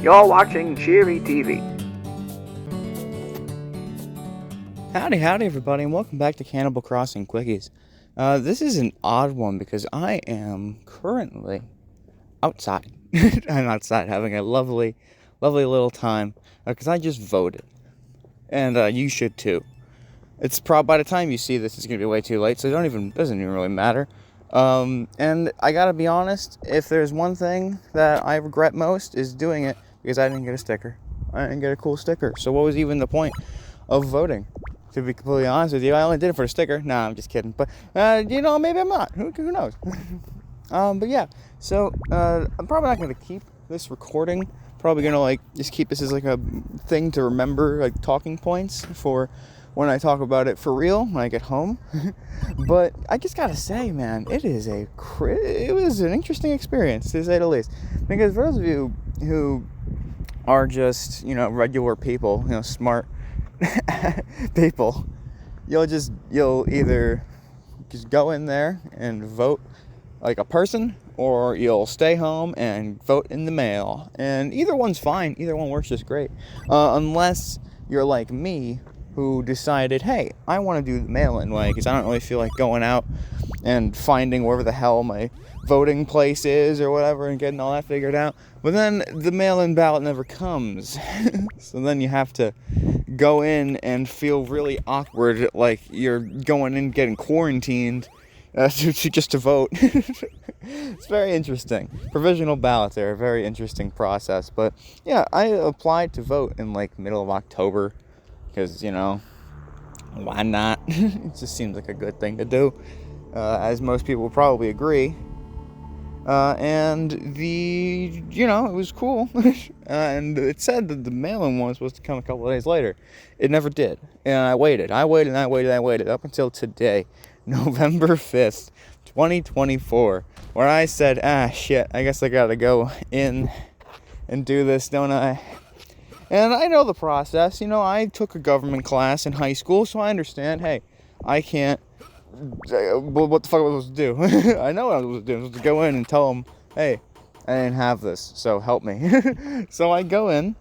You're watching Cheery TV. Howdy everybody, and welcome back to Cannibal Crossing Quickies. This is an odd one because I am currently outside. I'm outside having a lovely little time because I just voted. And you should too. It's by the time you see this, it's going to be way too late, so it doesn't even really matter. And I gotta be honest, if there's one thing that I regret most is doing it because I didn't get a sticker. I didn't get a cool sticker. So what was even the point of voting? To be completely honest with you, I only did it for a sticker. Nah, I'm just kidding. But, maybe I'm not. Who knows? But yeah, so I'm probably not going to keep this recording. Probably going to, just keep this as, a thing to remember, talking points for when I talk about it for real when I get home. But I just got to say, man, it was an interesting experience, to say the least. Because for those of you who are just, regular people, smart people, you'll either just go in there and vote like a person, or you'll stay home and vote in the mail. And either one's fine. Either one works just great. Unless you're like me, who decided, hey, I want to do the mail-in way because I don't really feel like going out and finding wherever the hell my voting place is or whatever and getting all that figured out. But then the mail-in ballot never comes. So then you have to go in and feel really awkward, like you're going in getting quarantined just to vote. It's very interesting. Provisional ballots are a very interesting process. But yeah, I applied to vote in middle of October because, why not? It just seems like a good thing to do, as most people will probably agree. And it was cool. And it said that the mail-in one was supposed to come a couple of days later. It never did. And I waited up until today, November 5th, 2024, where I said, shit, I guess I gotta go in and do this, don't I? And I know the process. I took a government class in high school, so I understand, hey, I can't. What the fuck was I supposed to do? I know what I was supposed to do. I was supposed to go in and tell them, hey, I didn't have this, so help me. So I go in,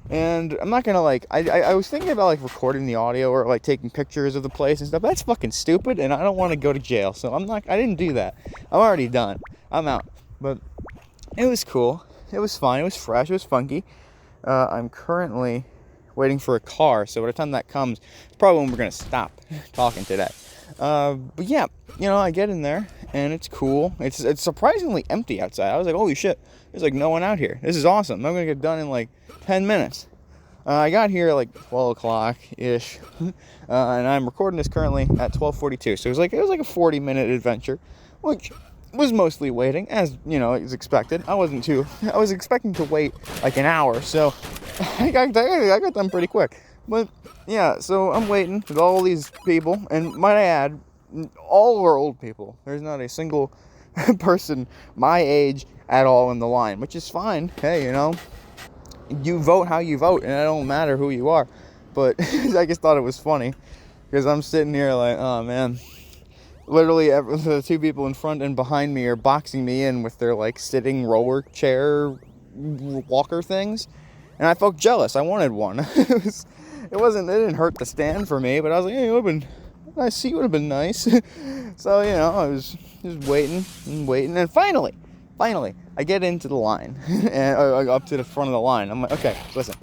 and I'm not gonna I was thinking about recording the audio or taking pictures of the place and stuff. That's fucking stupid, and I don't want to go to jail, so I didn't do that. I'm already done. I'm out. But it was cool. It was fine. It was fresh. It was funky. I'm currently waiting for a car, so by the time that comes, it's probably when we're gonna stop talking today. But yeah, I get in there, and it's cool. It's surprisingly empty outside. I was like, holy shit, there's no one out here. This is awesome. I'm gonna get done in 10 minutes. I got here at 12 o'clock-ish, and I'm recording this currently at 12:42, so it was a 40-minute adventure, which was mostly waiting, as, is expected. I was expecting to wait an hour, so I got done pretty quick. But, yeah, so I'm waiting with all these people, and might I add, all are old people. There's not a single person my age at all in the line, which is fine. Hey, you vote how you vote, and it don't matter who you are. But I just thought it was funny, because I'm sitting here oh, man. Literally, the two people in front and behind me are boxing me in with their, sitting roller chair walker things. And I felt jealous. I wanted one. It didn't hurt to stand for me, but I was like, hey, a seat would have been nice. So, I was just waiting. And finally, I get into the line, and up to the front of the line. I'm like, okay, listen.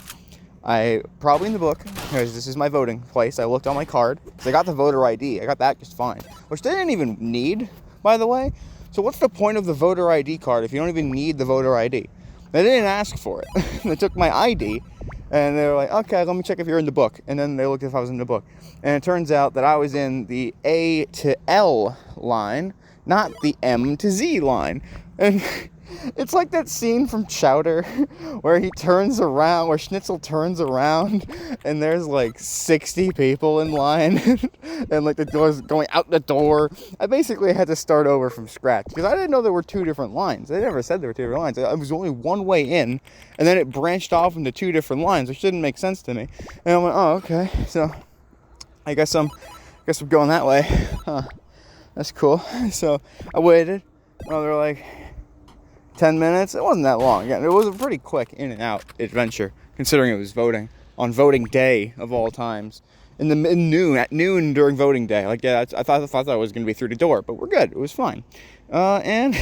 I probably in the book, because this is my voting place. I looked on my card, because I got the voter ID. I got that just fine, which they didn't even need, by the way. So what's the point of the voter ID card if you don't even need the voter ID? They didn't ask for it. They took my ID, and they were like, okay, let me check if you're in the book. And then they looked if I was in the book. And it turns out that I was in the A to L line, not the M to Z line. And it's like that scene from Chowder where Schnitzel turns around and there's 60 people in line and the door's going out the door. I basically had to start over from scratch because I didn't know there were two different lines. They never said there were two different lines. It was only one way in, and then it branched off into two different lines, which didn't make sense to me. And I went, oh, okay, so I guess I'm going that way. Huh. That's cool. So I waited. Oh, they're like, 10 minutes. It wasn't that long. Yeah, it was a pretty quick in and out adventure, considering it was voting on voting day of all times. At noon during voting day. Like, yeah, I thought I was going to be through the door, but we're good. It was fine. And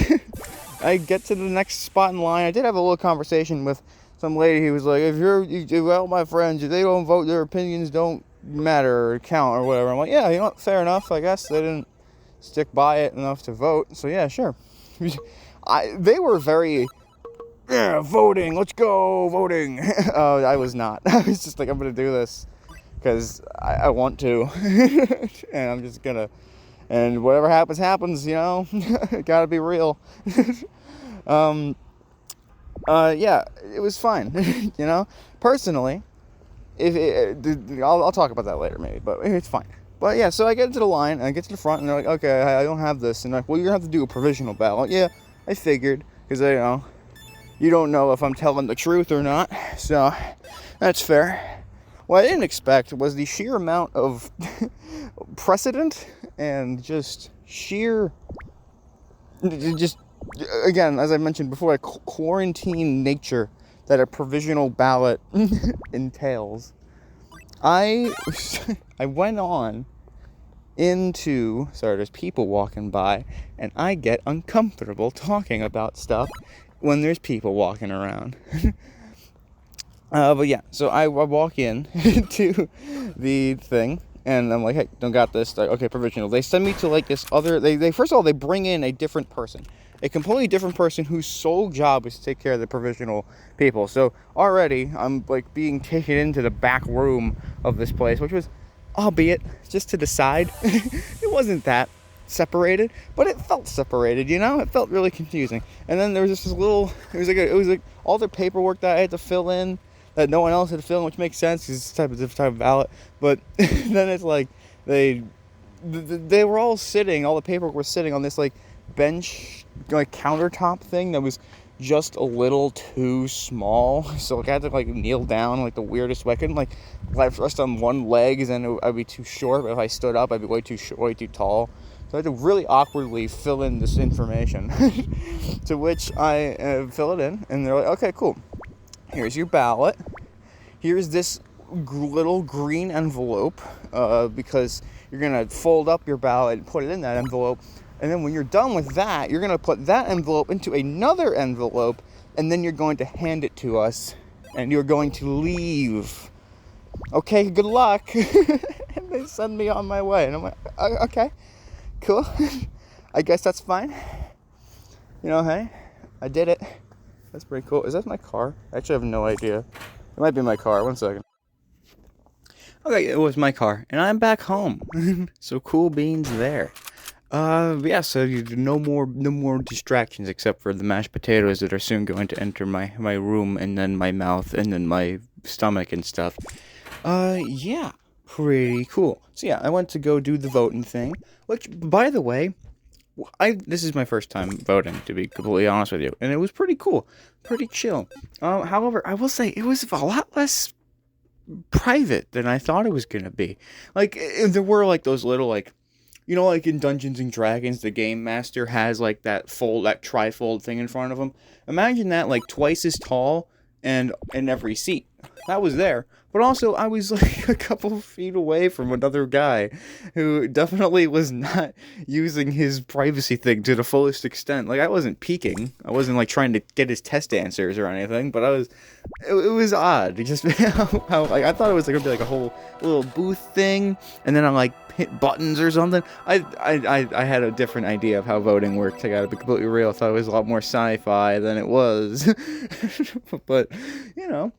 I get to the next spot in line. I did have a little conversation with some lady who was like, well, my friends, if they don't vote, their opinions don't matter or count or whatever. I'm like, yeah, you know what, fair enough. I guess they didn't stick by it enough to vote. So, yeah, sure. They were very, yeah, voting, let's go, voting. I was not. I was just like, I'm going to do this because I want to. And I'm just going to, and whatever happens, you know. Gotta be real. Yeah, it was fine. You know, personally, I'll talk about that later maybe, but it's fine. But yeah, so I get into the line and I get to the front and they're like, okay, I don't have this, and they're like, well, you're gonna have to do a provisional ballot. Yeah, I figured, because you don't know if I'm telling the truth or not, so that's fair. What I didn't expect was the sheer amount of precedent and just again, as I mentioned before, a quarantine nature that a provisional ballot entails. I went on into, sorry, there's people walking by, and I get uncomfortable talking about stuff when there's people walking around. But yeah, so I walk in to the thing, and I'm like, hey, don't got this. Like, okay, provisional. They send me to like this other, they first of all, they bring in a different person. A completely different person whose sole job is to take care of the provisional people. So already I'm like being taken into the back room of this place, which was, albeit just to the side. It wasn't that separated, but it felt separated, you know? It felt really confusing. And then there was just this little, it was like all the paperwork that I had to fill in that no one else had to fill in, which makes sense because it's a type of ballot. But then it's like they were all sitting, all the paperwork was sitting on this like bench, like countertop thing that was just a little too small, so like I had to like kneel down like the weirdest way. I couldn't like rest on one leg, and then I'd be too short, but if I stood up I'd be way too short, way too tall. So I had to really awkwardly fill in this information. To which I fill it in, and they're like, okay, cool, here's your ballot, here's this little green envelope, because you're gonna fold up your ballot and put it in that envelope. And then when you're done with that, you're going to put that envelope into another envelope, and then you're going to hand it to us, and you're going to leave. Okay, good luck. And they send me on my way. And I'm like, okay, cool. I guess that's fine. You know, hey, I did it. That's pretty cool. Is that my car? I actually have no idea. It might be my car. 1 second. Okay, it was my car. And I'm back home. So cool beans there. Yeah, so no more distractions except for the mashed potatoes that are soon going to enter my room, and then my mouth, and then my stomach and stuff. Yeah, pretty cool. So yeah, I went to go do the voting thing, which, by the way, this is my first time voting, to be completely honest with you, and it was pretty cool, pretty chill. However, I will say it was a lot less private than I thought it was gonna be. Like, there were like those little like, you know, like in Dungeons and Dragons, the game master has like that trifold thing in front of him. Imagine that like twice as tall and in every seat. That was there. But also, I was like a couple feet away from another guy who definitely was not using his privacy thing to the fullest extent. Like, I wasn't peeking. I wasn't like trying to get his test answers or anything. But it was odd. It just how like I thought it was like gonna be like a whole little booth thing, and then I like hit buttons or something. I had a different idea of how voting worked. I gotta be completely real. I thought it was a lot more sci-fi than it was. But you know.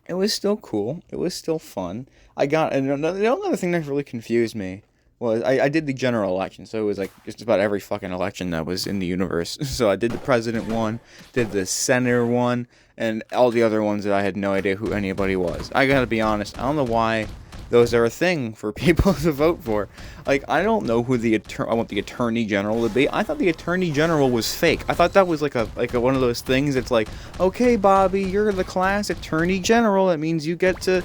It was still cool. It was still fun. The only thing that really confused me was I did the general election, so it was like just about every fucking election that was in the universe. So I did the president one, did the senator one, and all the other ones that I had no idea who anybody was. I gotta be honest, I don't know why those are a thing for people to vote for. Like, I don't know who I want the Attorney General to be. I thought the Attorney General was fake. I thought that was like a one of those things. It's like, okay, Bobby, you're the class Attorney General. That means you get to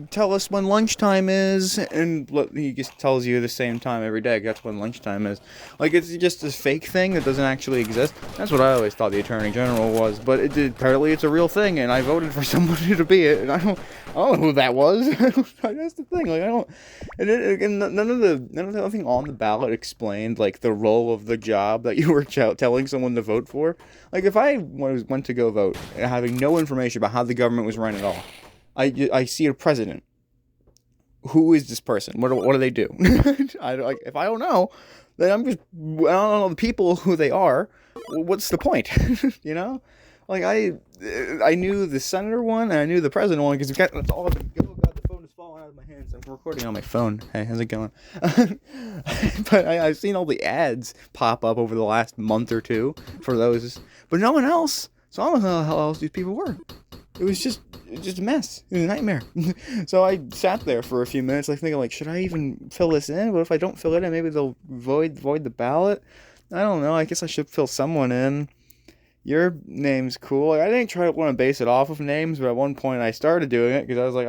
tell us when lunchtime is, and he just tells you the same time every day. That's when lunchtime is. Like, it's just a fake thing that doesn't actually exist. That's what I always thought the Attorney General was, but apparently it's a real thing, and I voted for somebody to be it, and I don't know who that was. That's the thing. Like, I don't. And nothing on the ballot explained like the role of the job that you were telling someone to vote for. Like, if I went to go vote, having no information about how the government was run at all, I see a president. Who is this person? What do they do? If I don't know, then I don't know the people who they are. What's the point? You know, like I knew the senator one and I knew the president one because that's all. Oh God, the phone is falling out of my hands. I'm recording on my phone. Hey, how's it going? But I've seen all the ads pop up over the last month or two for those, but no one else. So I don't know how else these people were. It was just a mess. It was a nightmare. So I sat there for a few minutes, like thinking, like, should I even fill this in? What if I don't fill it in? Maybe they'll void the ballot. I don't know. I guess I should fill someone in. Your name's cool. Like, I didn't want to base it off of names, but at one point I started doing it because I was like,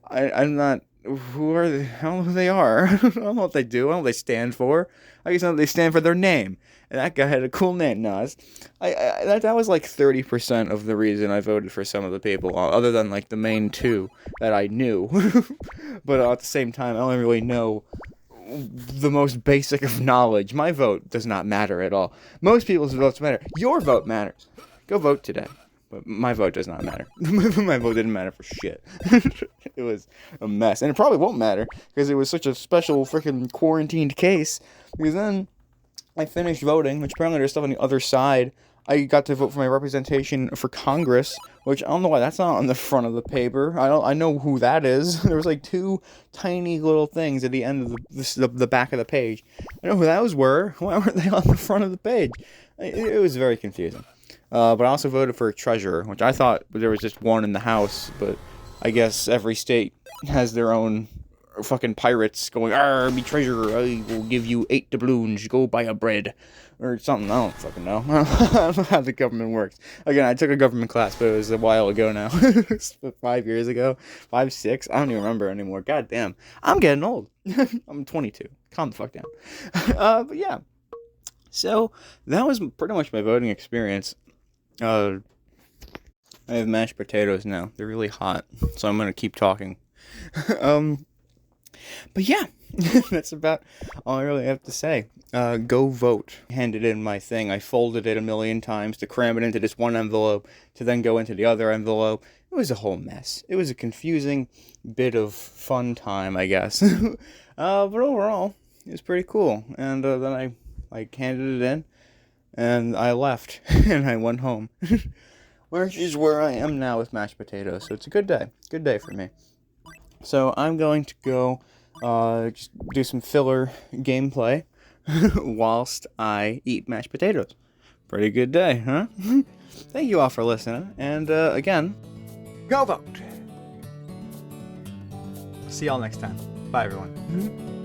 I'm not. Who are they? I don't know who they are. I don't know what they do. I don't know what they stand for. I guess they stand for their name. And that guy had a cool name. No, that was like 30% of the reason I voted for some of the people, other than like the main two that I knew. But at the same time, I don't really know the most basic of knowledge. My vote does not matter at all. Most people's votes matter. Your vote matters. Go vote today. But my vote does not matter. My vote didn't matter for shit. It was a mess. And it probably won't matter because it was such a special freaking quarantined case. Because then I finished voting, which apparently there's stuff on the other side. I got to vote for my representation for Congress, which I don't know why that's not on the front of the paper. I know who that is. There was like two tiny little things at the end of the back of the page. I know who those were. Why weren't they on the front of the page? It was very confusing. But I also voted for a treasurer, which I thought there was just one in the House, but I guess every state has their own fucking pirates going, "Arr, be treasurer, I will give you 8 doubloons, go buy a bread," or something. I don't fucking know. I don't know how the government works. Again, I took a government class, but it was a while ago now. 5 years ago, 5, 6, I don't even remember anymore. God damn, I'm getting old. I'm 22. Calm the fuck down. But yeah. So, that was pretty much my voting experience. I have mashed potatoes now. They're really hot, so I'm gonna keep talking. But yeah, that's about all I really have to say. Go vote. I handed in my thing. I folded it a million times to cram it into this one envelope, to then go into the other envelope. It was a whole mess. It was a confusing bit of fun time, I guess. But overall, it was pretty cool. And then I handed it in, and I left, and I went home. Which is where I am now with mashed potatoes. So it's a good day. Good day for me. So I'm going to go just do some filler gameplay whilst I eat mashed potatoes. Pretty good day, huh? Thank you all for listening. And again, go vote. See y'all next time. Bye, everyone.